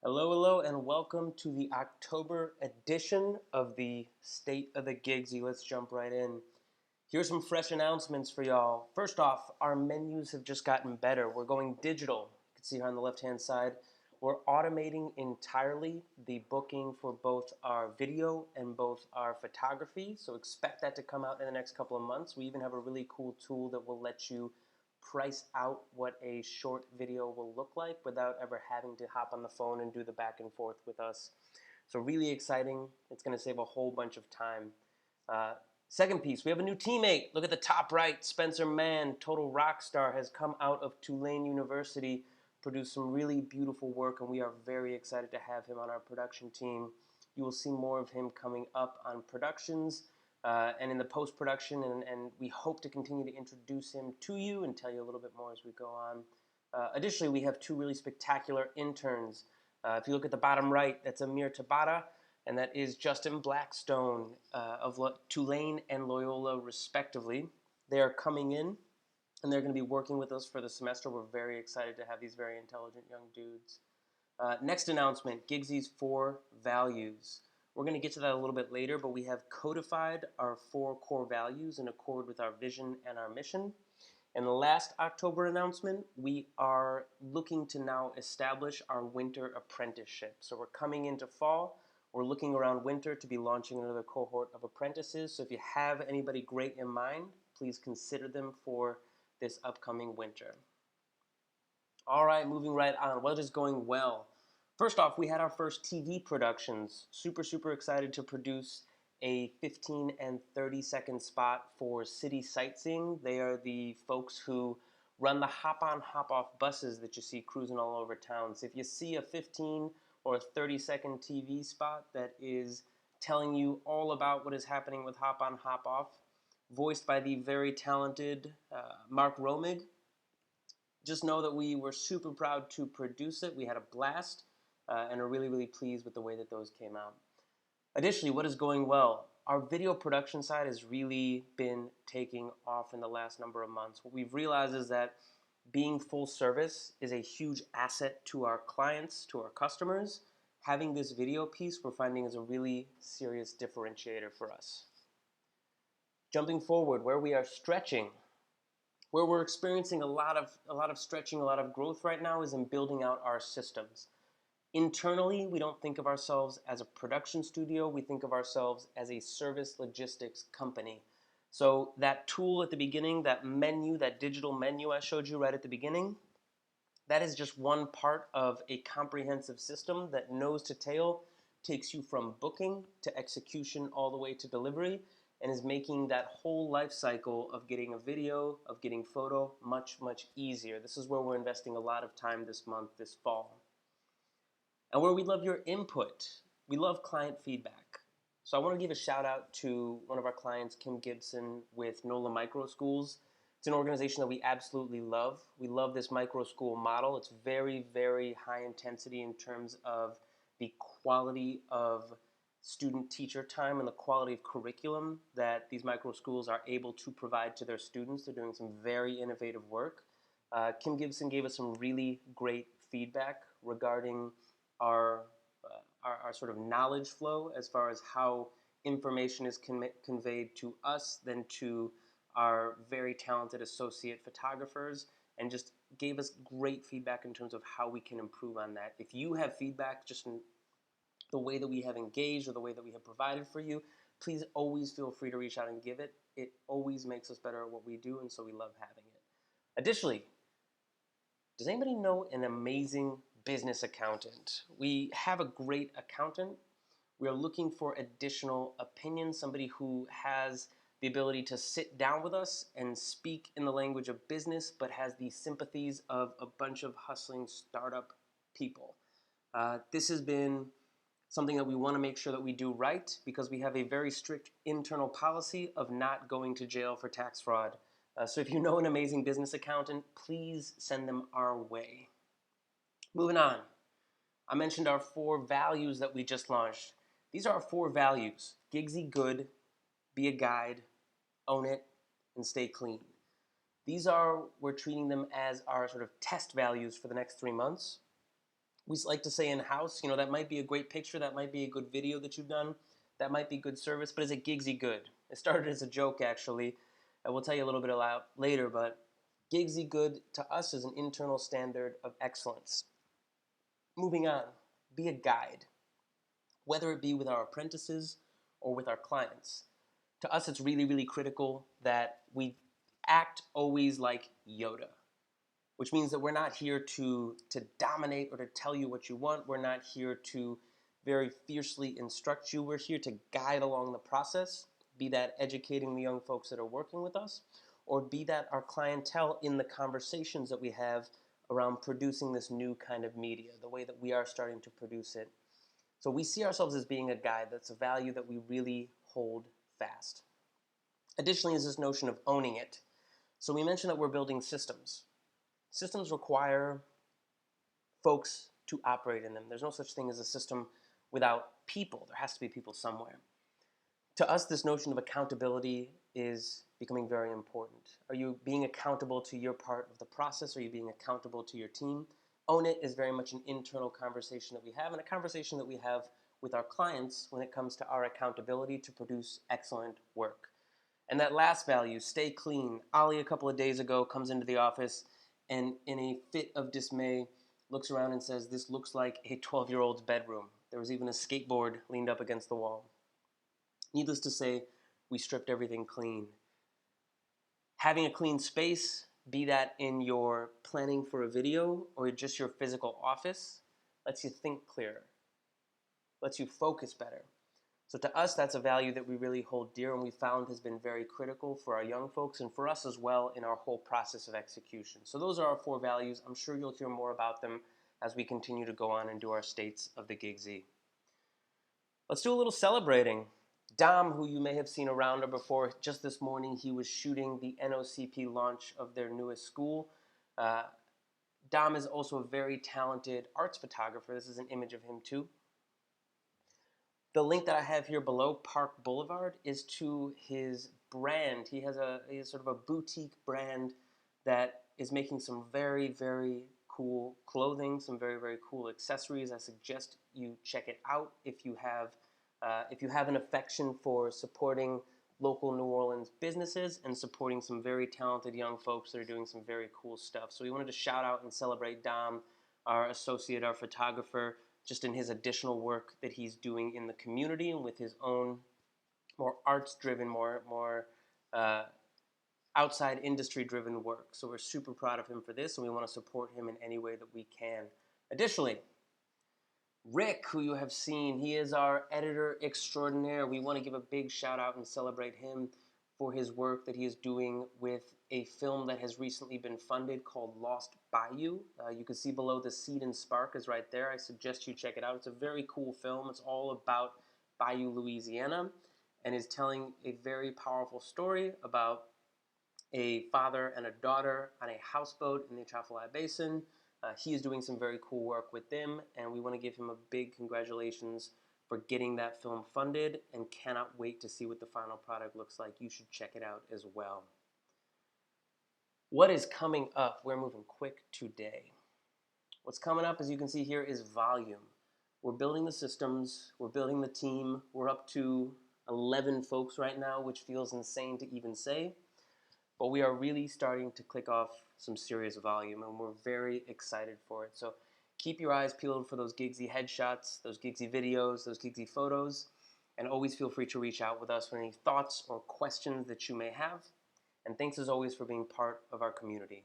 Hello, hello, and welcome to the October edition of the State of the Gigsy. Let's jump right in. Here's some fresh announcements for y'all. First off, our menus have just gotten better. We're going digital. You can see here on the left-hand side. We're automating entirely the booking for both our video and both our photography. So expect that to come out in the next couple of months. We even have a really cool tool that will let you price out what a short video will look like without ever having to hop on the phone and do the back and forth with us. So really exciting. It's going to save a whole bunch of time. Uh, Second piece, we have a new teammate. Look at the top right. Spencer Mann, total rock star, has come out of Tulane University, produced some really beautiful work, and we are very excited to have him on our production team. You will see more of him coming up on productions and in the post-production, and we hope to continue to introduce him to you and tell you a little bit more as we go on. Additionally, we have two really spectacular interns. If you look at the bottom right, that's Amir Tabata, and that is Justin Blackstone of Tulane and Loyola, respectively. They are coming in, and they're going to be working with us for the semester. We're very excited to have these very intelligent young dudes. Next announcement, Gigsy's 4 values. We're going to get to that a little bit later, but we have codified our 4 core values in accord with our vision and our mission. And the last October announcement, we are looking to now establish our winter apprenticeship. So we're coming into fall. We're looking around winter to be launching another cohort of apprentices. So if you have anybody great in mind, please consider them for this upcoming winter. All right, moving right on. What is going well? First off, we had our first TV productions. Super excited to produce a 15 and 30-second spot for City Sightseeing. They are the folks who run the hop-on, hop-off buses that you see cruising all over town. So if you see a 15 or a 30-second TV spot that is telling you all about what is happening with hop-on, hop-off, voiced by the very talented Mark Romig, just know that we were super proud to produce it. We had a blast and are really pleased with the way that those came out. Additionally, what is going well? Our video production side has really been taking off in the last number of months. What we've realized is that being full service is a huge asset to our clients, to our customers. Having this video piece we're finding is a really serious differentiator for us. Jumping forward, where we are stretching, where we're experiencing a lot of stretching, a lot of growth right now is in building out our systems. Internally, we don't think of ourselves as a production studio. We think of ourselves as a service logistics company. So that tool at the beginning, that menu, that digital menu I showed you right at the beginning, that is just one part of a comprehensive system that nose to tail takes you from booking to execution all the way to delivery, and is making that whole life cycle of getting a video, of getting photo, much easier. This is where we're investing a lot of time this month, this fall. And where we love your input. We love client feedback. So I want to give a shout out to one of our clients, Kim Gibson with NOLA Micro Schools. It's an organization that we absolutely love. We love this micro school model. It's very high intensity in terms of the quality of student-teacher time and the quality of curriculum that these micro schools are able to provide to their students. They're doing some very innovative work. Kim Gibson gave us some really great feedback regarding our sort of knowledge flow as far as how information is conveyed to us, then to our very talented associate photographers, and just gave us great feedback in terms of how we can improve on that. If you have feedback just in the way that we have engaged or the way that we have provided for you, please always feel free to reach out and give it. It always makes us better at what we do, and so we love having it. Additionally, does anybody know an amazing business accountant? We have a great accountant. We are looking for additional opinions, somebody who has the ability to sit down with us and speak in the language of business, but has the sympathies of a bunch of hustling startup people. This has been something that we want to make sure that we do right, because we have a very strict internal policy of not going to jail for tax fraud. So if you know an amazing business accountant, please send them our way. Moving on, I mentioned our 4 values that we just launched. These are our 4 values: Gigsy good, be a guide, own it, and stay clean. We're treating them as our sort of test values for the next 3 months. We like to say in-house, that might be a great picture, that might be a good video that you've done, that might be good service, but is it Gigsy good? It started as a joke, actually. I will tell you a little bit about later, but Gigsy good to us is an internal standard of excellence. Moving on, be a guide, whether it be with our apprentices or with our clients. To us, it's really, really critical that we act always like Yoda, which means that we're not here to dominate or to tell you what you want. We're not here to very fiercely instruct you. We're here to guide along the process, be that educating the young folks that are working with us, or be that our clientele in the conversations that we have around producing this new kind of media, the way that we are starting to produce it. So we see ourselves as being a guide. That's a value that we really hold fast. Additionally is this notion of owning it. So we mentioned that we're building systems. Systems require folks to operate in them. There's no such thing as a system without people. There has to be people somewhere. To us, this notion of accountability is becoming very important. Are you being accountable to your part of the process? Are you being accountable to your team? Own it is very much an internal conversation that we have, and a conversation that we have with our clients when it comes to our accountability to produce excellent work. And that last value, stay clean. Ali, a couple of days ago, comes into the office and in a fit of dismay looks around and says, "This looks like a 12-year-old's bedroom." There was even a skateboard leaned up against the wall. Needless to say, we stripped everything clean. Having a clean space, be that in your planning for a video or just your physical office, lets you think clearer, lets you focus better. So to us, that's a value that we really hold dear and we found has been very critical for our young folks and for us as well in our whole process of execution. So those are our 4 values. I'm sure you'll hear more about them as we continue to go on and do our states of the Gigsy. Let's do a little celebrating. Dom, who you may have seen around or before, just this morning he was shooting the NOCP launch of their newest school. Dom is also a very talented arts photographer. This is an image of him too. The link that I have here below, Park Boulevard, is to his brand. He has sort of a boutique brand that is making some very, very cool clothing, some very, very cool accessories. I suggest you check it out if you have an affection for supporting local New Orleans businesses and supporting some very talented young folks that are doing some very cool stuff. So we wanted to shout out and celebrate Dom, our associate, our photographer, just in his additional work that he's doing in the community and with his own more arts-driven, more outside industry-driven work. So we're super proud of him for this, and we want to support him in any way that we can. Additionally, Rick, who you have seen, he is our editor extraordinaire. We want to give a big shout out and celebrate him for his work that he is doing with a film that has recently been funded called Lost Bayou. You can see below the Seed and Spark is right there. I suggest you check it out. It's a very cool film. It's all about Bayou, Louisiana, and is telling a very powerful story about a father and a daughter on a houseboat in the Atchafalaya Basin. He is doing some very cool work with them, and we want to give him a big congratulations for getting that film funded and cannot wait to see what the final product looks like. You should check it out as well. What is coming up? We're moving quick today. What's coming up, as you can see here, is volume. We're building the systems, we're building the team. We're up to 11 folks right now, which feels insane to even say. But we are really starting to click off some serious volume, and we're very excited for it. So keep your eyes peeled for those Gigsy headshots, those Gigsy videos, those Gigsy photos, and always feel free to reach out with us with any thoughts or questions that you may have. And thanks as always for being part of our community.